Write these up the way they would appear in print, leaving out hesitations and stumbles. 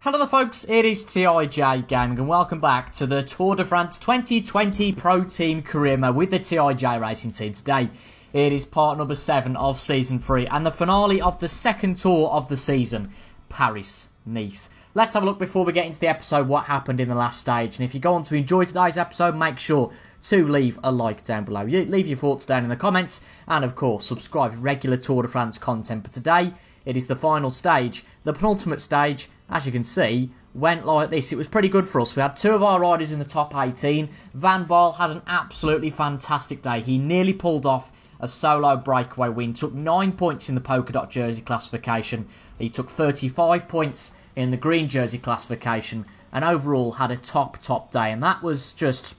Hello there folks, it is TIJ Gaming and welcome back to the Tour de France 2020 Pro Team Career Mode with the TIJ Racing Team. Today it is part number 7 of Season 3 and the finale of the second tour of the season, Paris-Nice. Let's have a look before we get into the episode what happened in the last stage, and if you go on to enjoy today's episode, make sure to leave a like down below. Leave your thoughts down in the comments and of course subscribe for regular Tour de France content. But today it is the final stage, the penultimate stage. As you can see, went like this. It was pretty good for us. We had 2 of our riders in the top 18. Van Baarle had an absolutely fantastic day. He nearly pulled off a solo breakaway win. Took 9 points in the polka dot jersey classification. He took 35 points in the green jersey classification. And overall had a top day. And that was just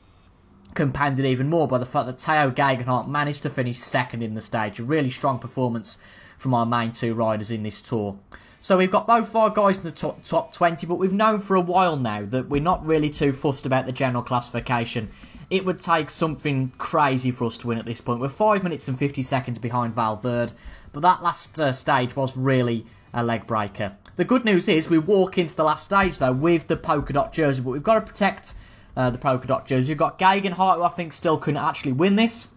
compounded even more by the fact that Tao Geoghegan managed to finish second in the stage. A really strong performance from our main 2 riders in this tour. So we've got both our guys in the top 20, but we've known for a while now that we're not really too fussed about the general classification. It would take something crazy for us to win at this point. We're 5 minutes and 50 seconds behind Valverde, but that last stage was really a leg breaker. The good news is we walk into the last stage though with the polka dot jersey, but we've got to protect the polka dot jersey. We've got Geoghegan who I think still couldn't actually win this.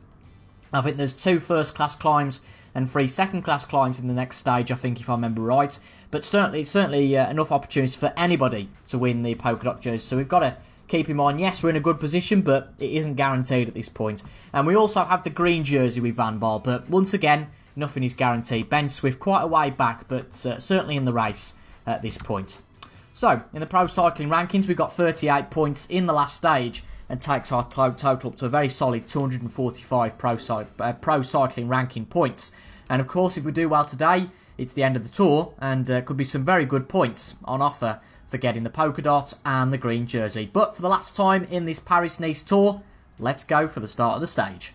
I think there's 2 first class climbs and 3 second class climbs in the next stage, I think, if I remember right. But certainly enough opportunities for anybody to win the polka dot jersey. So we've got to keep in mind, yes, we're in a good position, but it isn't guaranteed at this point. And we also have the green jersey with Van Baarle, but once again, nothing is guaranteed. Ben Swift quite a way back, but certainly in the race at this point. So, in the pro cycling rankings, we've got 38 points in the last stage, and takes our total up to a very solid 245 pro cycling ranking points. And of course, if we do well today, it's the end of the tour, and could be some very good points on offer for getting the polka dot and the green jersey. But for the last time in this Paris-Nice tour, let's go for the start of the stage.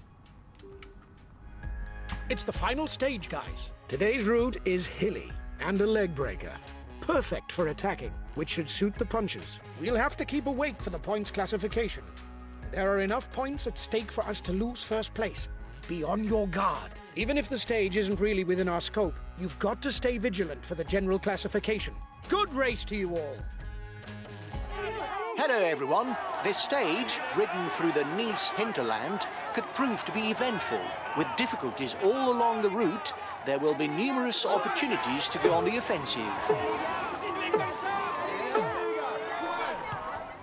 It's the final stage, guys. Today's route is hilly and a leg breaker. Perfect for attacking, which should suit the punches. We'll have to keep awake for the points classification. There are enough points at stake for us to lose first place. Be on your guard. Even if the stage isn't really within our scope, you've got to stay vigilant for the general classification. Good race to you all. Hello everyone. This stage, ridden through the Nice hinterland, could prove to be eventful. With difficulties all along the route, there will be numerous opportunities to go on the offensive.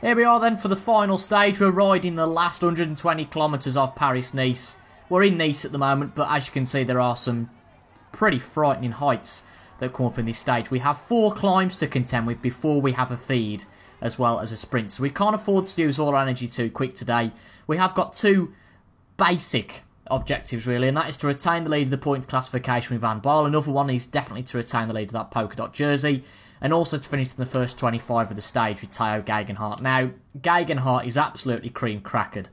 Here we are then for the final stage. We're riding the last 120 kilometres of Paris-Nice. We're in Nice at the moment, but as you can see, there are some pretty frightening heights that come up in this stage. We have 4 climbs to contend with before we have a feed, as well as a sprint. So we can't afford to use all our energy too quick today. We have got 2 basic objectives really, and that is to retain the lead of the points classification with Van Baarle. Another one is definitely to retain the lead of that polka dot jersey, and also to finish in the first 25 of the stage with Tao Geoghegan. Now, Geoghegan is absolutely cream crackered,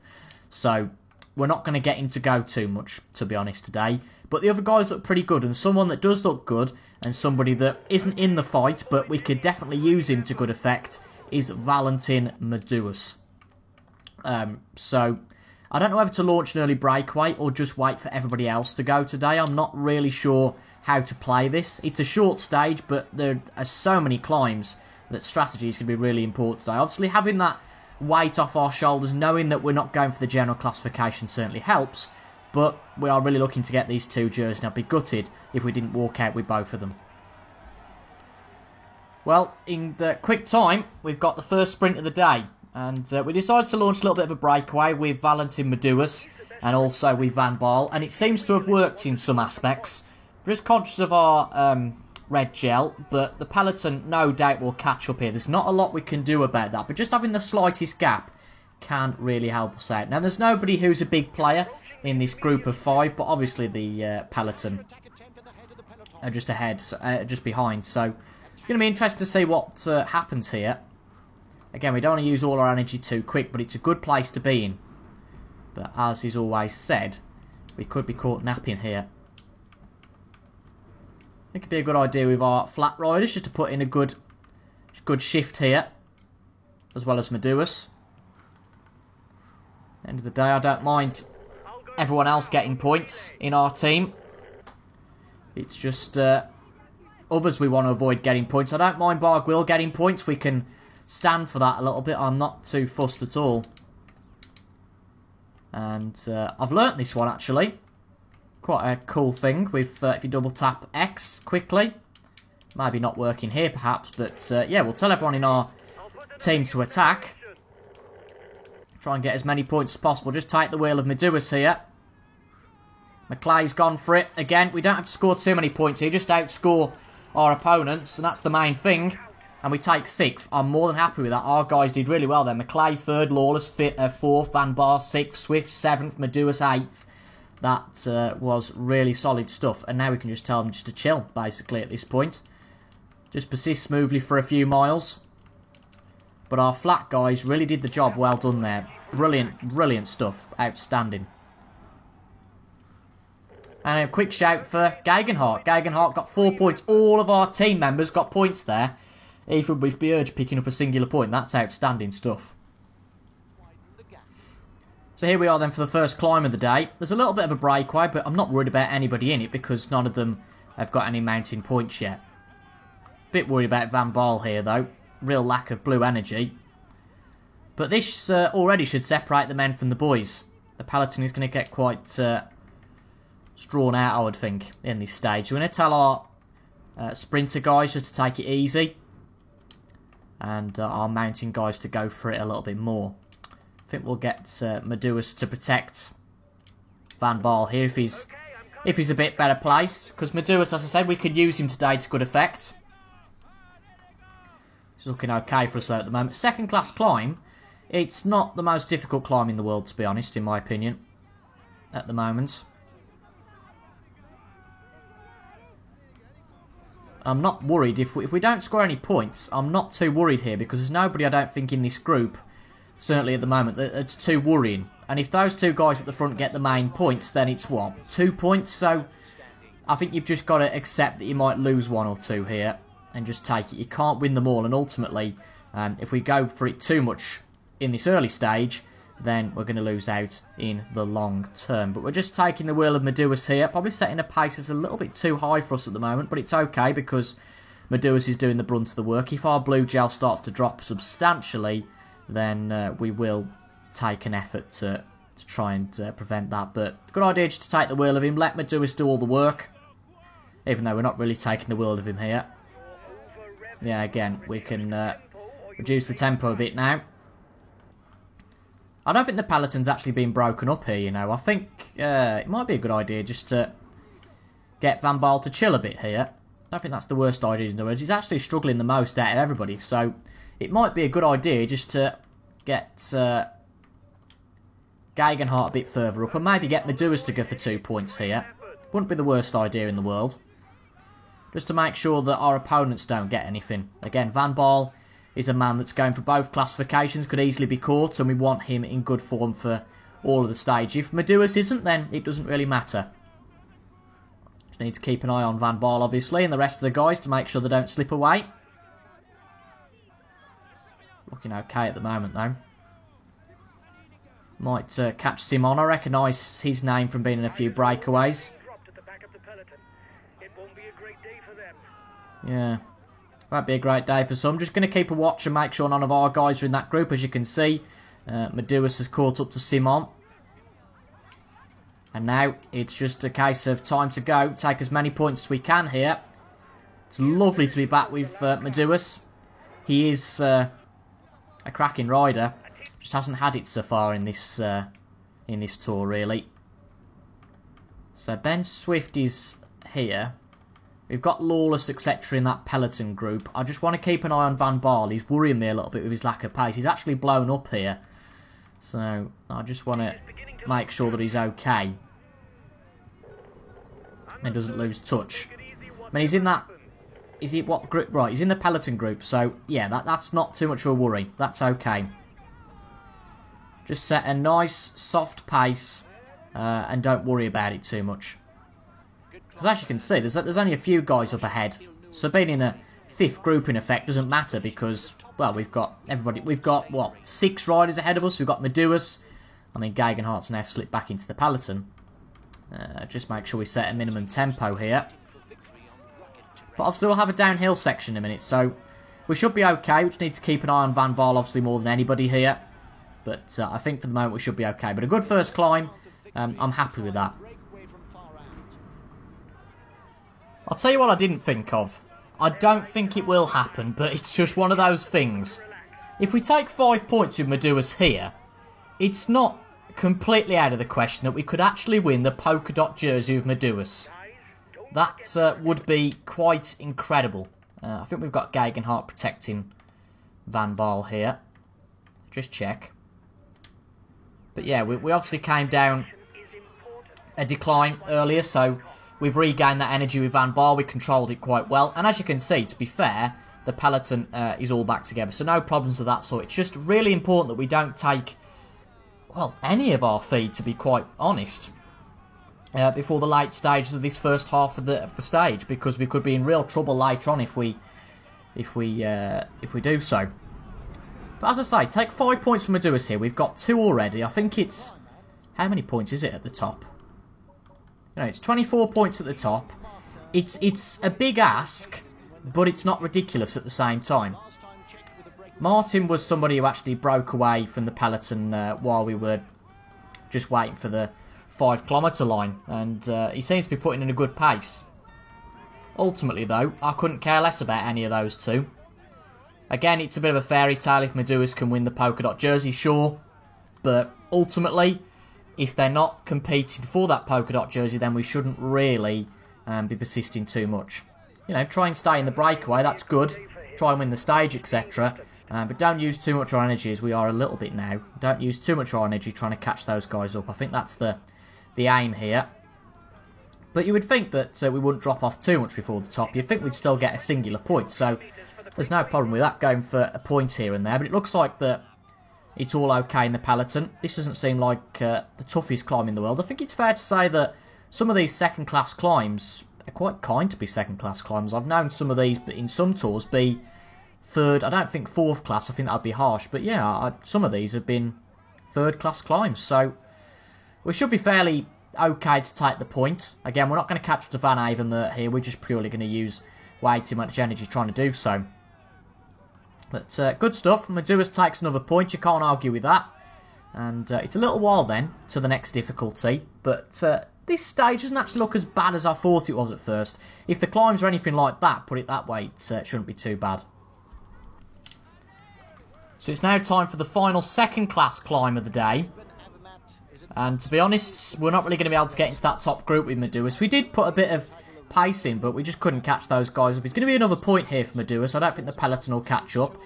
so we're not going to get him to go too much, to be honest, today. But the other guys look pretty good, and someone that does look good, and somebody that isn't in the fight, but we could definitely use him to good effect, is Valentin Madouas. So, I don't know whether to launch an early breakaway or just wait for everybody else to go today. I'm not really sure how to play this. It's a short stage, but there are so many climbs that strategy is going to be really important today. Obviously, having that weight off our shoulders, knowing that we're not going for the general classification certainly helps, but we are really looking to get these 2 jerseys, and I'd be gutted if we didn't walk out with both of them. Well, in the quick time, we've got the first sprint of the day, and we decided to launch a little bit of a breakaway with Valentin Madouas and also with Van Baarle, and it seems to have worked in some aspects. We're just conscious of our red gel, but the peloton no doubt will catch up here. There's not a lot we can do about that, but just having the slightest gap can really help us out. Now, there's nobody who's a big player in this group of 5, but obviously the peloton are just ahead, just behind, so it's going to be interesting to see what happens here. Again, we don't want to use all our energy too quick, but it's a good place to be in. But as is always said, we could be caught napping here. I think it'd be a good idea with our flat riders just to put in a good shift here, as well as Madouas. End of the day, I don't mind everyone else getting points in our team. It's just others we want to avoid getting points. I don't mind Barguil getting points. We can stand for that a little bit. I'm not too fussed at all. And I've learnt this one, actually. Quite a cool thing with if you double tap X quickly. Maybe not working here, perhaps. But, yeah, we'll tell everyone in our team to attack. Try and get as many points as possible. Just take the wheel of Meduus here. McClay's gone for it. Again, we don't have to score too many points here. Just outscore our opponents, and that's the main thing. And we take 6th. I'm more than happy with that. Our guys did really well there. McClay 3rd, Lawless 4th, Van Bar 6th, Swift 7th, Meduus 8th. That was really solid stuff. And now we can just tell them just to chill, basically, at this point. Just persist smoothly for a few miles. But our flat guys really did the job. Well done there. Brilliant, brilliant stuff. Outstanding. And a quick shout for Gegenhardt. Gegenhardt got 4 points. All of our team members got points there. Even with Bjerge picking up a singular point. That's outstanding stuff. So here we are then for the first climb of the day. There's a little bit of a breakaway, but I'm not worried about anybody in it because none of them have got any mountain points yet. Bit worried about Van Baal here though. Real lack of blue energy. But this already should separate the men from the boys. The peloton is going to get quite drawn out, I would think, in this stage. We're going to tell our sprinter guys just to take it easy. And our mountain guys to go for it a little bit more. I think we'll get Meduus to protect Van Baal here if he's a bit better placed. Because Meduus, as I said, we could use him today to good effect. He's looking okay for us though at the moment. Second class climb. It's not the most difficult climb in the world, to be honest, in my opinion. At the moment. I'm not worried. If we don't score any points, I'm not too worried here. Because there's nobody, I don't think, in this group, certainly at the moment, that's too worrying. And if those two guys at the front get the main points, then it's what? 2 points? So, I think you've just got to accept that you might lose 1 or 2 here. And just take it. You can't win them all. And ultimately, if we go for it too much in this early stage, then we're going to lose out in the long term. But we're just taking the wheel of Meduus here. Probably setting a pace that's a little bit too high for us at the moment. But it's okay because Meduus is doing the brunt of the work. If our blue gel starts to drop substantially, then we will take an effort to try and prevent that. But good idea just to take the wheel of him. Let Meduus do all the work. Even though we're not really taking the wheel of him here. Yeah, again, we can reduce the tempo a bit now. I don't think the peloton's actually been broken up here, you know. I think it might be a good idea just to get Van Baal to chill a bit here. I don't think that's the worst idea in the world. He's actually struggling the most out of everybody, so it might be a good idea just to get Gegenhardt a bit further up and maybe get Meduus to go for 2 points here. Wouldn't be the worst idea in the world. Just to make sure that our opponents don't get anything. Again, Van Baal is a man that's going for both classifications, could easily be caught, and we want him in good form for all of the stage. If Meduus isn't, then it doesn't really matter. Just need to keep an eye on Van Baal, obviously, and the rest of the guys to make sure they don't slip away. Looking okay at the moment, though. Might catch Simon. I recognise his name from being in a few breakaways. Yeah, won't be a great day for some. Just going to keep a watch and make sure none of our guys are in that group. As you can see, Meduus has caught up to Simon. And now it's just a case of time to go. Take as many points as we can here. It's lovely to be back with Meduus. He is a cracking rider. Just hasn't had it so far in this tour, really. So Ben Swift is here. We've got Lawless, etc. in that peloton group. I just want to keep an eye on Van Baal. He's worrying me a little bit with his lack of pace. He's actually blown up here. So, I just want to make sure that he's okay. And doesn't lose touch. I mean, he's in that... Is he what group? Right, he's in the peloton group. So, yeah, that's not too much of a worry. That's okay. Just set a nice, soft pace. And don't worry about it too much. Because as you can see, there's only a few guys up ahead. So being in a 5th group in effect doesn't matter because, well, we've got everybody. We've got, what, 6 riders ahead of us. We've got Meduus. I mean, Gegenhardt's now slipped back into the peloton. Just make sure we set a minimum tempo here. But obviously we'll have a downhill section in a minute, so we should be okay. We just need to keep an eye on Van Baarle, obviously, more than anybody here. But I think for the moment we should be okay. But a good first climb, I'm happy with that. I'll tell you what I didn't think of. I don't think it will happen, but it's just one of those things. If we take 5 points with Meduas here, it's not completely out of the question that we could actually win the polka dot jersey of Meduas. That would be quite incredible. I think we've got Gegenhardt protecting Van Baarle here. Just check. But yeah, we obviously came down a decline earlier, so we've regained that energy with Van Baarle. We controlled it quite well. And as you can see, to be fair, the peloton is all back together. So no problems of that sort. It's just really important that we don't take, well, any of our feed, to be quite honest, before the late stages of this first half of the stage, because we could be in real trouble later on if we do so. But as I say, take 5 points from Meduas here. We've got 2 already. I think it's, how many points is it at the top? You know, it's 24 points at the top. It's a big ask, but it's not ridiculous at the same time. Martin was somebody who actually broke away from the peloton while we were just waiting for the 5 kilometre line, and he seems to be putting in a good pace. Ultimately, though, I couldn't care less about any of those two. Again, it's a bit of a fairy tale if Meduas can win the polka dot jersey, sure, but ultimately, if they're not competing for that polka dot jersey, then we shouldn't really be persisting too much. You know, try and stay in the breakaway, that's good. Try and win the stage, etc. But don't use too much of our energy, as we are a little bit now. Don't use too much of our energy trying to catch those guys up. I think that's the aim here. But you would think that we wouldn't drop off too much before the top. You'd think we'd still get a singular point, so there's no problem with that, going for a point here and there. But it looks like that it's all okay in the peloton. This doesn't seem like the toughest climb in the world. I think it's fair to say that some of these second-class climbs are quite kind to be second-class climbs. I've known some of these in some tours be third, I don't think fourth class, I think that would be harsh. But yeah, some of these have been third-class climbs. So we should be fairly okay to take the point. Again, we're not going to catch the Van Avermaet here. We're just purely going to use way too much energy trying to do so. But good stuff. Meduas takes another point. You can't argue with that. And it's a little while then to the next difficulty. But this stage doesn't actually look as bad as I thought it was at first. If the climbs are anything like that, put it that way, it shouldn't be too bad. So it's now time for the final second-class climb of the day. And to be honest, we're not really going to be able to get into that top group with Meduas. We did put a bit of pace in, but we just couldn't catch those guys up. It's going to be another point here for Meduas. I don't think the peloton will catch up.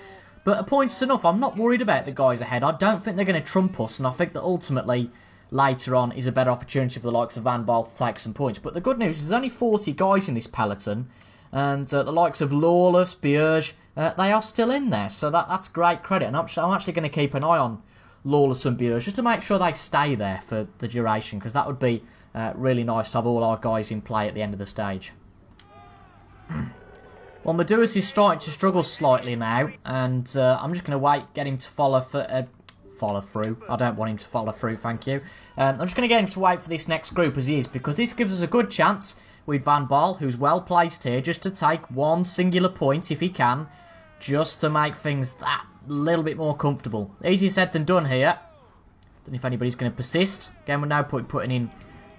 But a point's enough. I'm not worried about the guys ahead. I don't think they're going to trump us, and I think that ultimately, later on, is a better opportunity for the likes of Van Baarle to take some points. But the good news is there's only 40 guys in this peloton, and the likes of Lawless, Bierge, they are still in there. So that's great credit, and I'm actually going to keep an eye on Lawless and Bierge just to make sure they stay there for the duration, because that would be really nice to have all our guys in play at the end of the stage. Well, Meduas is starting to struggle slightly now, and I'm just going to get him to follow through. I don't want him to follow through, thank you. I'm just going to get him to wait for this next group as he is, because this gives us a good chance with Van Baarle, who's well placed here, just to take one singular point if he can, just to make things that little bit more comfortable. Easier said than done here. Don't know if anybody's going to persist. Again, we're no point putting in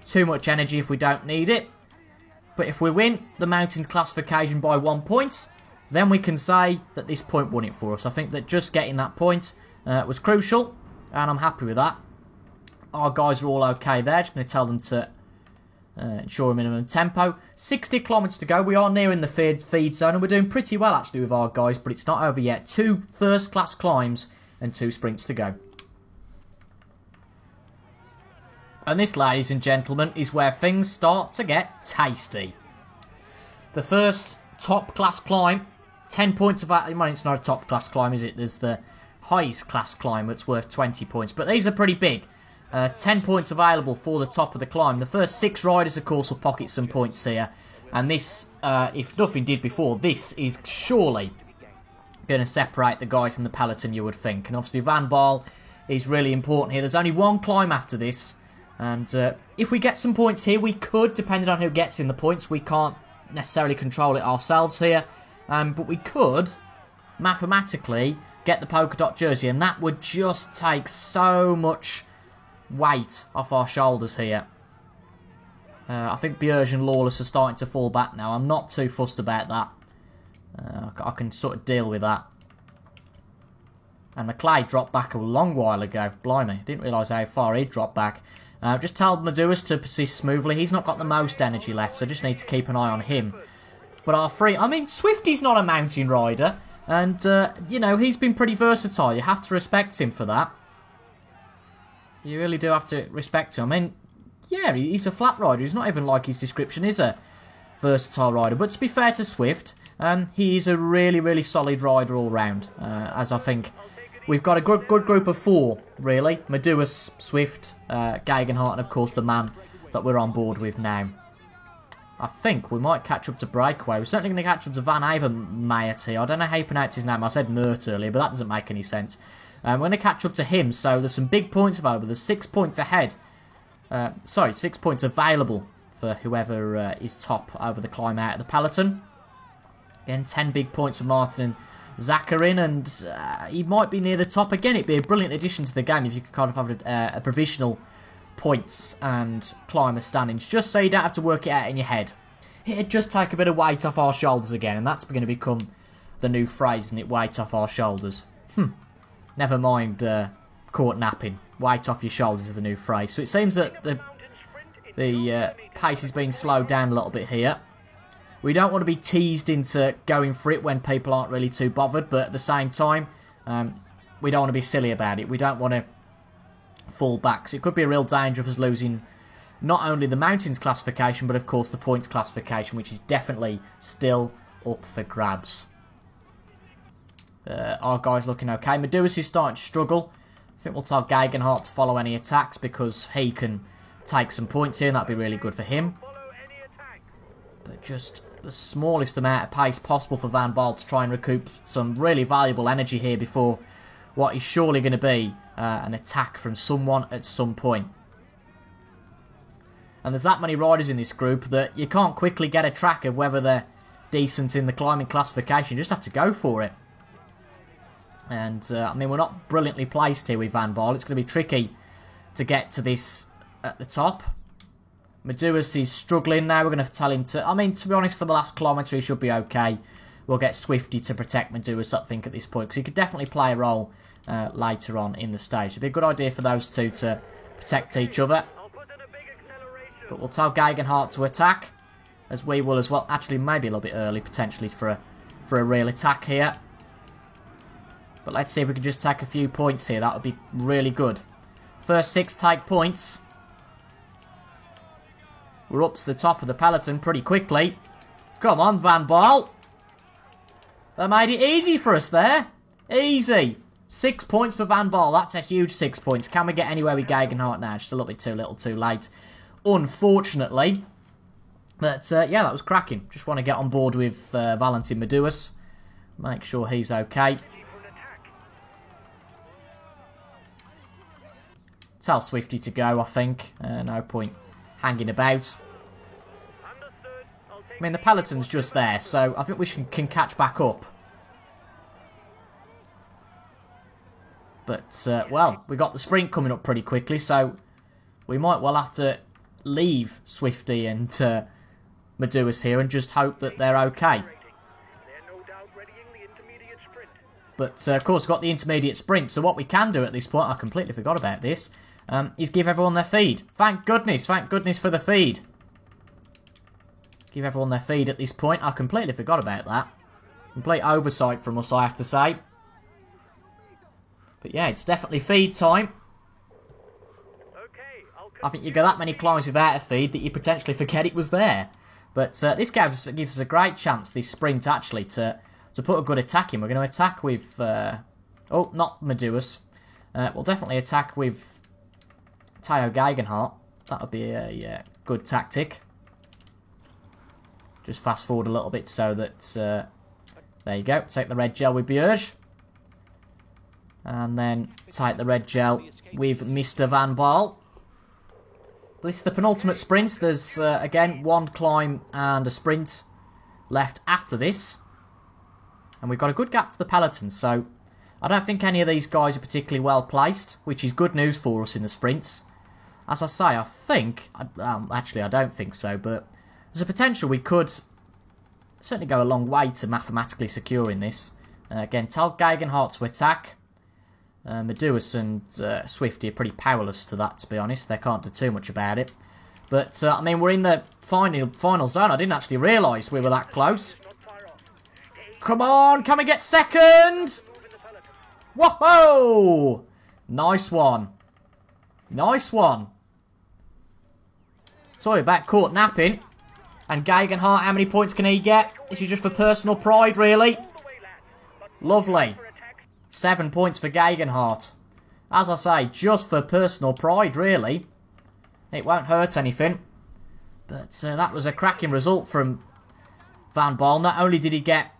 too much energy if we don't need it. But if we win the mountains classification by 1 point, then we can say that this point won it for us. I think that just getting that point was crucial, and I'm happy with that. Our guys are all okay there. Just going to tell them to ensure a minimum tempo. 60 kilometres to go. We are nearing the feed zone, and we're doing pretty well actually with our guys, but it's not over yet. 2 first-class climbs and 2 sprints to go. And this, ladies and gentlemen, is where things start to get tasty. The first top-class climb, 10 points of that. Well, it's not a top-class climb, is it? There's the highest-class climb that's worth 20 points. But these are pretty big. 10 points available for the top of the climb. The first 6 riders, of course, will pocket some points here. And this, if nothing did before, this is surely going to separate the guys in the peloton, you would think. And obviously, Van Baarle is really important here. There's only 1 climb after this. And if we get some points here, we could, depending on who gets in the points. We can't necessarily control it ourselves here. But we could, mathematically, get the polka dot jersey, and that would just take so much weight off our shoulders here. I think Bjerg and Lawless are starting to fall back now. I'm not too fussed about that. I can sort of deal with that. And McClay dropped back a long while ago. Blimey, didn't realise how far he'd dropped back. Just tell Maduas to persist smoothly. He's not got the most energy left, so just need to keep an eye on him. But our free... I mean, Swifty's not a mountain rider. And, you know, he's been pretty versatile. You have to respect him for that. You really do have to respect him. I mean, yeah, he's a flat rider. He's not even like his description is a versatile rider. But to be fair to Swift, he is a really, really solid rider all round. As I think we've got a good group of 4, really. Maduas, Swift, Geoghegan, and of course the man that we're on board with now. I think we might catch up to Breakaway. We're certainly going to catch up to Van Avermaet. I don't know how you pronounce his name. I said Mert earlier, but that doesn't make any sense. We're going to catch up to him, so there's some big points available. There's 6 points ahead. 6 points available for whoever is top over the climb out of the peloton. Again, 10 big points for Martin and Zakharin, and he might be near the top again. It'd be a brilliant addition to the game if you could kind of have a provisional points and climber standings, just so you don't have to work it out in your head. It'd just take a bit of weight off our shoulders again, and that's going to become the new phrase, isn't it? Weight off our shoulders. Never mind caught napping. Weight off your shoulders is the new phrase. So it seems that the pace has been slowed down a little bit here. We don't want to be teased into going for it when people aren't really too bothered, but at the same time, we don't want to be silly about it. We don't want to fall back. So it could be a real danger of us losing not only the mountains classification, but of course the points classification, which is definitely still up for grabs. Our guy's looking okay. Maduas is starting to struggle. I think we'll tell Geoghegan to follow any attacks because he can take some points here and that'd be really good for him. But just the smallest amount of pace possible for Van Baarle to try and recoup some really valuable energy here before what is surely going to be an attack from someone at some point. And there's that many riders in this group that you can't quickly get a track of whether they're decent in the climbing classification. You just have to go for it. And, I mean, we're not brilliantly placed here with Van Baarle. It's going to be tricky to get to this at the top. Maduas is struggling now. We're going to tell him to... I mean, to be honest, for the last kilometre, he should be okay. We'll get Swifty to protect Maduas, I think, at this point. Because he could definitely play a role later on in the stage. It'd be a good idea for those two to protect each other. But we'll tell Geoghegan to attack. As we will as well. Actually, maybe a little bit early, potentially, for a real attack here. But let's see if we can just take a few points here. That would be really good. First 6 take points. We're up to the top of the peloton pretty quickly. Come on, Van Baarle. They made it easy for us there. Easy. 6 points for Van Baarle. That's a huge 6 points. Can we get anywhere with Geoghegan now? Just a little bit too little too late. Unfortunately. But, yeah, that was cracking. Just want to get on board with Valentin Maduas. Make sure he's okay. Tell Swifty to go, I think. No point hanging about. I mean, the peloton's just there, so I think we can catch back up. But, well, we got the sprint coming up pretty quickly, so we might well have to leave Swifty and Maduas here and just hope that they're okay. But, of course, we've got the intermediate sprint, so what we can do at this point, I completely forgot about this, is give everyone their feed. Thank goodness for the feed. Give everyone their feed at this point. I completely forgot about that. Complete oversight from us, I have to say. But yeah, it's definitely feed time. I think you go that many climbs without a feed that you potentially forget it was there. But this gives us a great chance, this sprint, actually, to put a good attack in. We're going to attack with... oh, not Maduas. We'll definitely attack with Tao Geoghegan. That would be a good tactic. Just fast forward a little bit so that... there you go. Take the red gel with Bjerg. And then take the red gel with Mr. Van Baarle. This is the penultimate sprint. There's, again, 1 climb and a sprint left after this. And we've got a good gap to the peloton, so I don't think any of these guys are particularly well placed, which is good news for us in the sprints. As I say, I think, actually I don't think so, but there's a potential we could certainly go a long way to mathematically securing this. Again, tell Gegenhardt to attack. Medus and Swifty are pretty powerless to that, to be honest. They can't do too much about it. But, I mean, we're in the final zone. I didn't actually realise we were that close. Come on, can we get second? Whoa! Nice one. Nice one. Sorry about caught napping. And Gegenhardt, how many points can he get? This is just for personal pride, really. Lovely. 7 points for Gegenhardt. As I say, just for personal pride, really. It won't hurt anything. But that was a cracking result from Van Baal. Not only did he get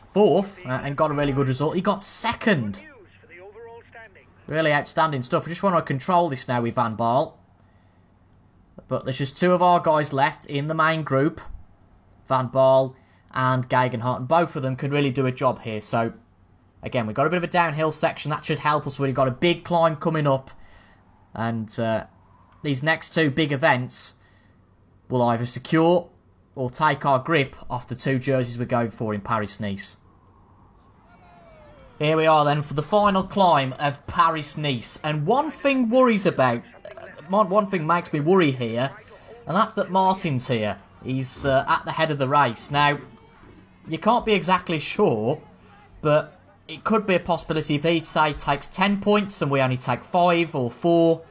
fourth and got a really good result, he got second. Really outstanding stuff. I just want to control this now with Van Baal. But there's just two of our guys left in the main group. Van Baal and Gegenhardt. And both of them could really do a job here. So, again, we've got a bit of a downhill section. That should help us. We've got a big climb coming up. And these next two big events will either secure or take our grip off the two jerseys we're going for in Paris-Nice. Here we are then for the final climb of Paris-Nice. And one thing one thing makes me worry here, and that's that Martin's here. He's at the head of the race. Now, you can't be exactly sure, but it could be a possibility if he, say, takes 10 points and we only take 5 or 4,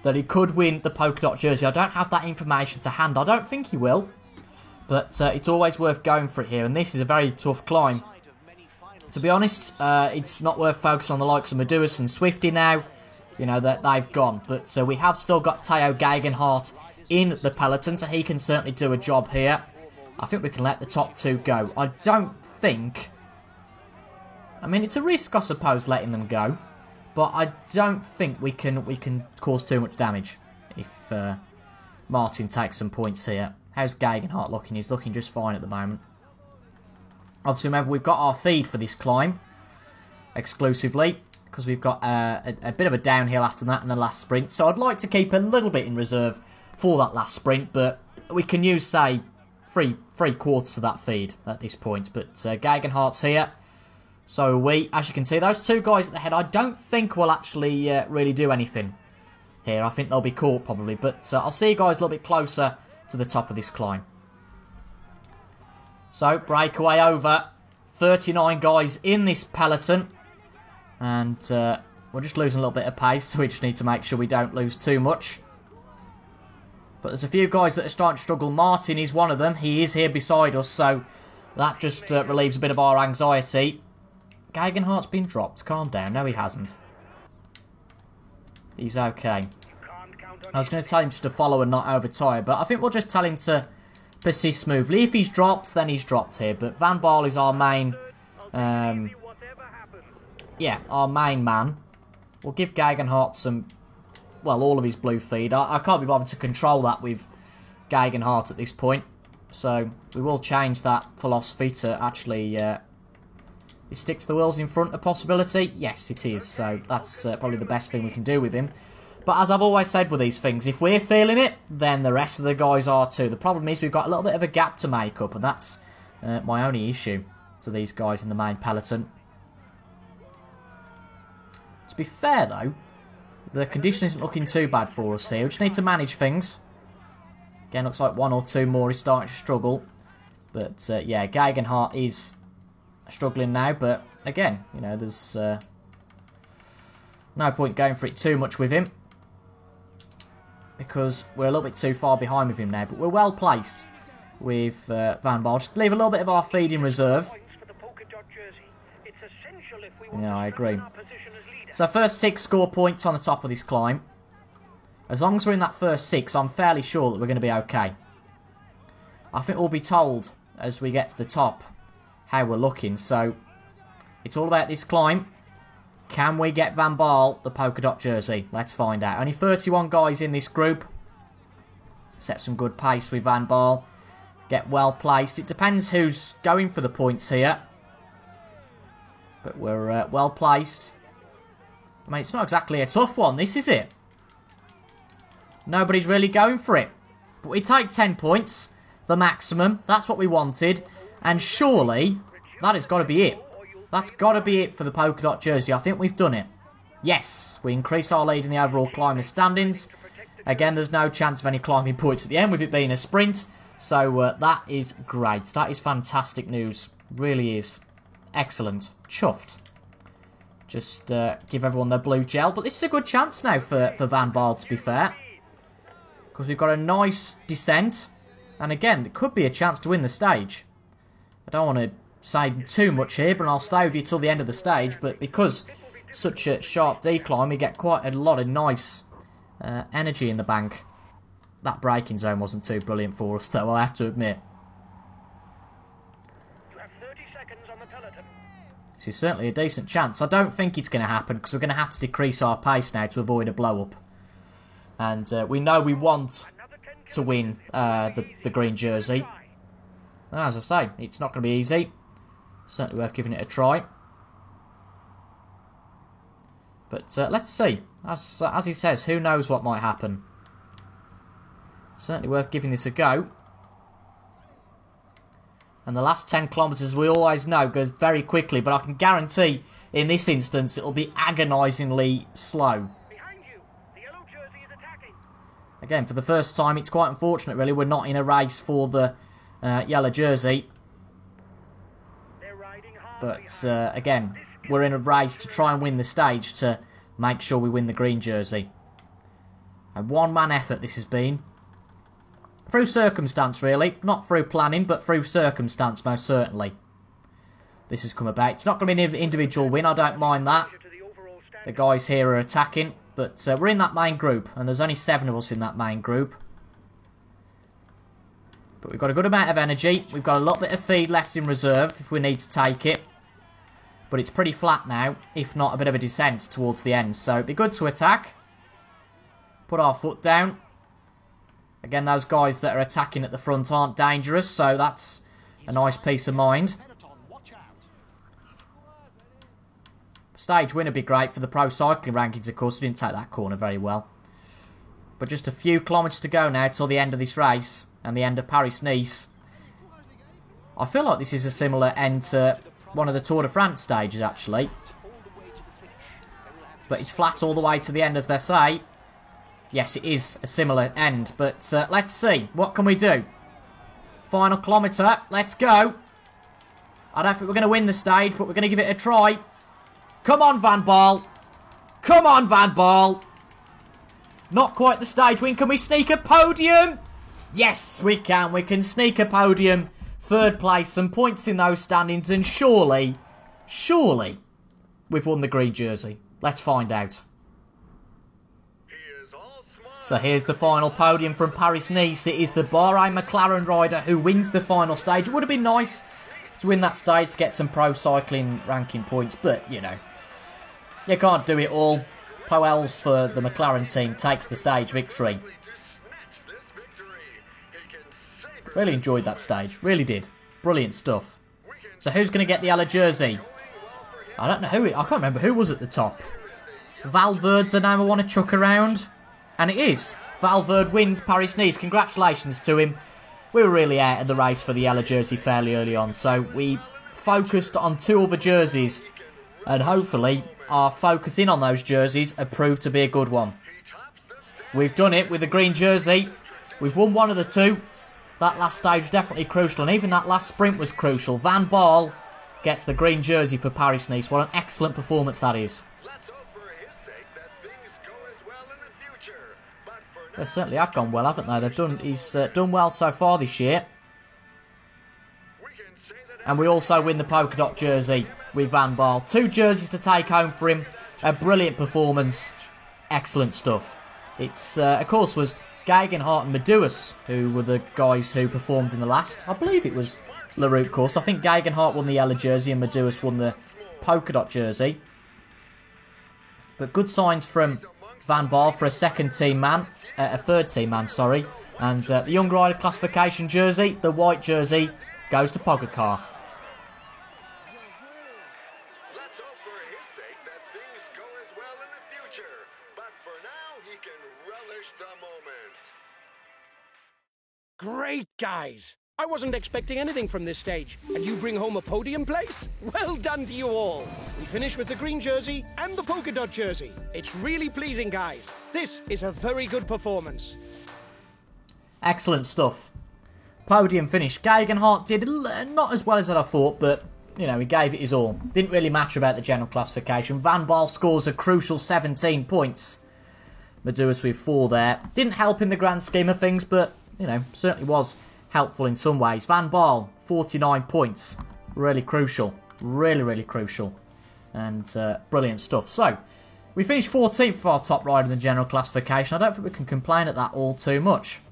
that he could win the polka dot jersey. I don't have that information to hand. I don't think he will, but it's always worth going for it here, and this is a very tough climb. To be honest, it's not worth focusing on the likes of Medus and Swifty now. You know, that they've gone. But we have still got Theo Gegenhardt in the peloton, so he can certainly do a job here. I think we can let the top two go. I don't think... I mean, it's a risk, I suppose, letting them go. But I don't think we can cause too much damage if Martin takes some points here. How's Gegenhardt looking? He's looking just fine at the moment. Obviously, remember, we've got our feed for this climb exclusively, because we've got a bit of a downhill after that in the last sprint. So I'd like to keep a little bit in reserve for that last sprint, but we can use, say, three quarters of that feed at this point. But Gegenhardt's here, so are we. As you can see, those two guys at the head, I don't think will actually really do anything here. I think they'll be caught probably, but I'll see you guys a little bit closer to the top of this climb. So, breakaway over. 39 guys in this peloton. And we're just losing a little bit of pace, so we just need to make sure we don't lose too much. But there's a few guys that are starting to struggle. Martin is one of them. He is here beside us, so that just relieves a bit of our anxiety. Gegenhardt's been dropped. Calm down. No, he hasn't. He's okay. I was going to tell him just to follow and not overtire, but I think we'll just tell him to persist smoothly. If he's dropped, then he's dropped here. But Van Baal is our main... our main man. We'll give Gegenhardt some... Well, all of his blue feed. I can't be bothered to control that with Gegenhardt at this point. So, we will change that philosophy to actually... Is stick to the wheels in front a possibility? Yes, it is. So, that's probably the best thing we can do with him. But as I've always said with these things, if we're feeling it, then the rest of the guys are too. The problem is we've got a little bit of a gap to make up, and that's my only issue to these guys in the main peloton. To be fair, though, the condition isn't looking too bad for us here. We just need to manage things. Again, looks like one or two more is starting to struggle. But, yeah, Gegenhardt is struggling now. But, again, you know, there's no point going for it too much with him, because we're a little bit too far behind with him now. But we're well placed with Van Baal. Just leave a little bit of our feed in reserve. Yeah, I agree. So first 6 score points on the top of this climb. As long as we're in that first 6, I'm fairly sure that we're going to be okay. I think we'll be told as we get to the top how we're looking. So it's all about this climb. Can we get Van Baal the polka dot jersey? Let's find out. Only 31 guys in this group. Set some good pace with Van Baal. get well placed. It depends who's going for the points here. But we're well placed. I mean, it's not exactly a tough one, this, is it? Nobody's really going for it. But we take 10 points, the maximum. That's what we wanted. And surely, that has got to be it. That's got to be it for the polka dot jersey. I think we've done it. Yes, we increase our lead in the overall climber standings. Again, there's no chance of any climbing points at the end with it being a sprint. So that is great. That is fantastic news. Really is. Excellent. Chuffed. Just give everyone their blue gel. But this is a good chance now for Van Baarle, to be fair. Because we've got a nice descent. And again, there could be a chance to win the stage. I don't want to say too much here, but I'll stay with you till the end of the stage. But because such a sharp decline, we get quite a lot of nice energy in the bank. That braking zone wasn't too brilliant for us, though, I have to admit. This is certainly a decent chance. I don't think it's going to happen, because we're going to have to decrease our pace now to avoid a blow-up. And we know we want to win the green jersey. As I say, it's not going to be easy. Certainly worth giving it a try. But let's see. As he says, who knows what might happen. Certainly worth giving this a go. And the last 10 kilometres, we always know, goes very quickly. But I can guarantee, in this instance, it'll be agonisingly slow. Again, for the first time, it's quite unfortunate, really. We're not in a race for the yellow jersey. But, again, we're in a race to try and win the stage to make sure we win the green jersey. A one-man effort this has been. Through circumstance, really. Not through planning, but through circumstance, most certainly. This has come about. It's not going to be an individual win, I don't mind that. The guys here are attacking. But we're in that main group, and there's only 7 of us in that main group. But we've got a good amount of energy. We've got a little bit of feed left in reserve if we need to take it. But it's pretty flat now, if not a bit of a descent towards the end. So it'd be good to attack. Put our foot down. Again, those guys that are attacking at the front aren't dangerous, so that's a nice peace of mind. Stage win would be great for the pro cycling rankings, of course. We didn't take that corner very well. But just a few kilometres to go now till the end of this race and the end of Paris-Nice. I feel like this is a similar end to one of the Tour de France stages, actually. But it's flat all the way to the end, as they say. Yes, it is a similar end, but let's see. What can we do? Final kilometre. Let's go. I don't think we're going to win the stage, but we're going to give it a try. Come on, Van Baarle. Come on, Van Baarle. Not quite the stage win. Can we sneak a podium? Yes, we can. We can sneak a podium. 3rd place, some points in those standings, and surely, we've won the green jersey. Let's find out. So here's the final podium from Paris-Nice. It is the Bahrain McLaren rider who wins the final stage. It would have been nice to win that stage to get some pro cycling ranking points, but, you know, you can't do it all. Poels for the McLaren team takes the stage victory. Really enjoyed that stage. Really did. Brilliant stuff. So who's going to get the yellow jersey? I don't know who I can't remember who was at the top. Valverde's a name I want to chuck around. And it is. Valverde wins Paris-Nice. Congratulations to him. We were really out of the race for the yellow jersey fairly early on. So we focused on 2 other jerseys. And hopefully our focus in on those jerseys have proved to be a good one. We've done it with the green jersey. We've won one of the 2. That last stage was definitely crucial. And even that last sprint was crucial. Van Baarle gets the green jersey for Paris-Nice. What an excellent performance that is. They certainly have gone well, haven't they? He's done well so far this year. And we also win the polka dot jersey with Van Baarle. 2 jerseys to take home for him. A brilliant performance. Excellent stuff. It's, of course, was Gegenhardt and Medeuis who were the guys who performed in the last. I believe it was La Route course. I think Gegenhardt won the yellow jersey and Medeuis won the polka dot jersey. But good signs from Van Baarle for a 2nd team man. A 3rd team man, sorry. And the Young Rider classification jersey, the white jersey, goes to Pogacar. Let's hope for his sake that things go as well in the future. But for now, he can relish the moment. Great, guys! I wasn't expecting anything from this stage, and you bring home a podium place? Well done to you all! We finish with the green jersey and the polka dot jersey. It's really pleasing, guys. This is a very good performance. Excellent stuff. Podium finish. Geoghegan did not as well as I thought, but, you know, he gave it his all. Didn't really matter about the general classification. Van Baarle scores a crucial 17 points. Medeiros with 4 there. Didn't help in the grand scheme of things, but, you know, certainly was helpful in some ways. Van Baarle, 49 points. Really crucial. Really, really crucial. And brilliant stuff. So, we finished 14th for our top rider in the general classification. I don't think we can complain at that all too much.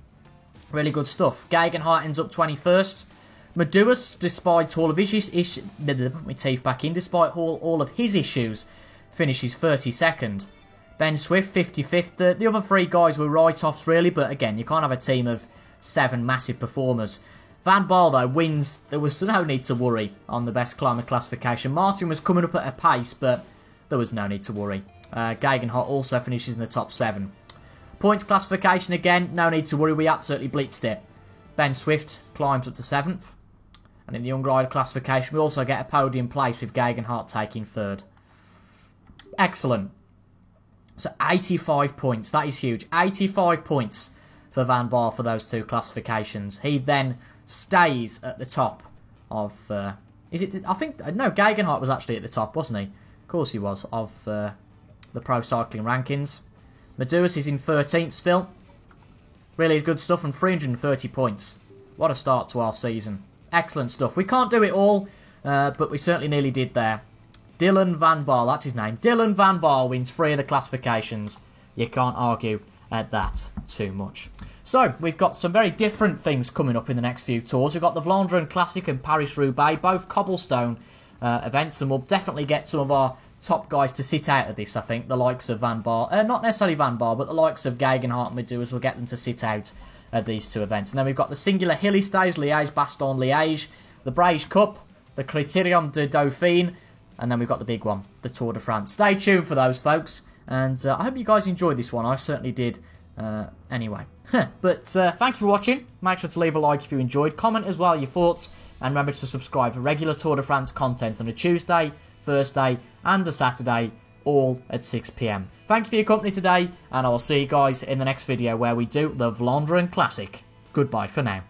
Really good stuff. Geoghegan ends up 21st. Medeiros, despite all of his issues, put my teeth back in, despite all of his issues, finishes 32nd. Ben Swift, 55th. The other 3 guys were write-offs really, but again, you can't have a team of 7 massive performers. Van Baarle, though, wins. There was no need to worry on the best climber classification. Martin was coming up at a pace, but there was no need to worry. Geoghegan also finishes in the top 7. Points classification, again, no need to worry. We absolutely blitzed it. Ben Swift climbs up to 7th. And in the Young Rider classification, we also get a podium place with Geoghegan taking 3rd. Excellent. So 85 points. That is huge. 85 points for Van Baarle for those 2 classifications. He then stays at the top of... is it? I think... No, Geoghegan was actually at the top, wasn't he? Of course he was, of the Pro Cycling rankings. Medeiros is in 13th still. Really good stuff and 330 points. What a start to our season. Excellent stuff. We can't do it all, but we certainly nearly did there. Dylan Van Baarle, that's his name. Dylan Van Baarle wins 3 of the classifications. You can't argue at that too much. So, we've got some very different things coming up in the next few tours. We've got the Vlaanderen Classic and Paris-Roubaix, both cobblestone events, and we'll definitely get some of our top guys to sit out of this, I think. The likes of Van Baarle, not necessarily Van Baarle, but the likes of Geoghegan and Medeiros will get them to sit out of these 2 events. And then we've got the singular hilly stage, Liège-Bastogne-Liège, the Breige Cup, the Critérium de Dauphine, and then we've got the big one, the Tour de France. Stay tuned for those, folks, and I hope you guys enjoyed this one. I certainly did anyway. But thank you for watching. Make sure to leave a like if you enjoyed, comment as well your thoughts, and remember to subscribe for regular Tour de France content on a Tuesday, Thursday and a Saturday, all at 6 PM. Thank you for your company today, and I will see you guys in the next video where we do the Vlaanderen Classic. Goodbye for now.